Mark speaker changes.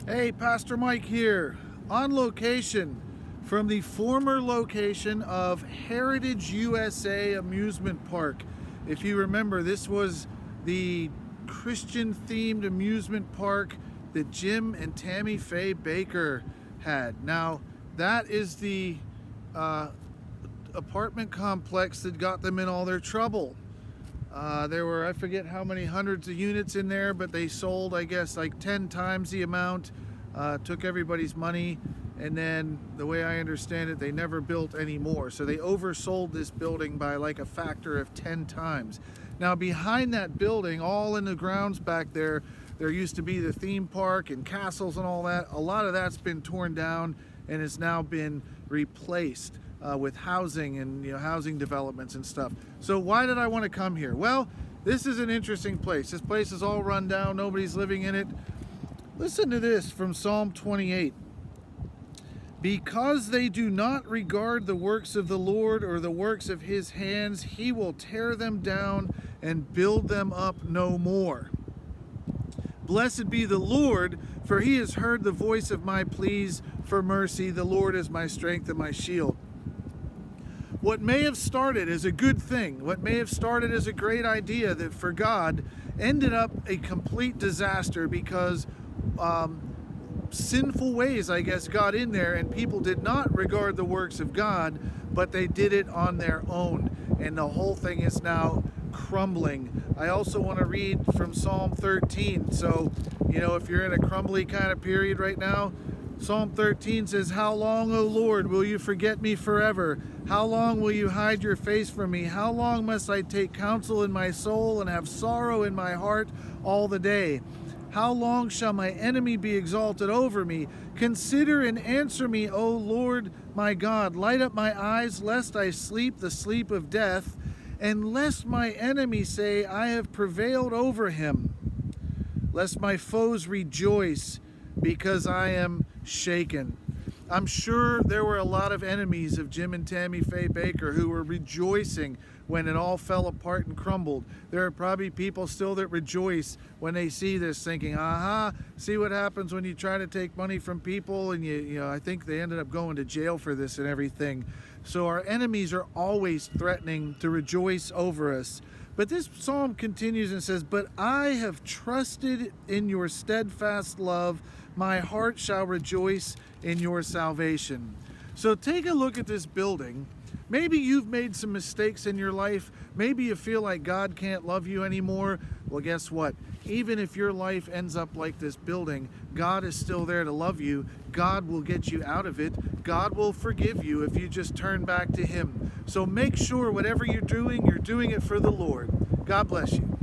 Speaker 1: Hey, Pastor Mike here, on location from the former location of Heritage USA Amusement Park. If you remember, this was the Christian-themed amusement park that Jim and Tammy Faye Baker had. Now, that is the apartment complex that got them in all their trouble. There were, I forget how many hundreds of units in there, but they sold, I guess, like 10 times the amount, took everybody's money, and then the way I understand it, they never built any more. So they oversold this building by like a factor of 10 times. Now behind that building, all in the grounds back there, there used to be the theme park and castles and all that. A lot of that's been torn down and has now been replaced with housing and housing developments and stuff. So why did I want to come here? Well, this is an interesting place. This place is all run down, nobody's living in it. Listen to this from Psalm 28. Because they do not regard the works of the Lord or the works of his hands, he will tear them down and build them up no more. Blessed be the Lord, for he has heard the voice of my pleas for mercy. The Lord is my strength and my shield. What may have started as a good thing, what may have started as a great idea that for God, ended up a complete disaster because sinful ways, I guess, got in there and people did not regard the works of God, but they did it on their own. And the whole thing is now crumbling. I also want to read from Psalm 13. So, if you're in a crumbly kind of period right now, Psalm 13 says, "How long, O Lord, will you forget me forever? How long will you hide your face from me? How long must I take counsel in my soul and have sorrow in my heart all the day? How long shall my enemy be exalted over me? Consider and answer me, O Lord my God. Light up my eyes, lest I sleep the sleep of death, and lest my enemy say, I have prevailed over him. Lest my foes rejoice, because I am shaken." I'm sure there were a lot of enemies of Jim and Tammy Faye Baker who were rejoicing when it all fell apart and crumbled. There are probably people still that rejoice when they see this, thinking, aha, see what happens when you try to take money from people, and I think they ended up going to jail for this and everything. So our enemies are always threatening to rejoice over us. But this psalm continues and says, "But I have trusted in your steadfast love. My heart shall rejoice in your salvation." So take a look at this building. Maybe you've made some mistakes in your life. Maybe you feel like God can't love you anymore. Well, guess what? Even if your life ends up like this building, God is still there to love you. God will get you out of it. God will forgive you if you just turn back to him. So make sure whatever you're doing it for the Lord. God bless you.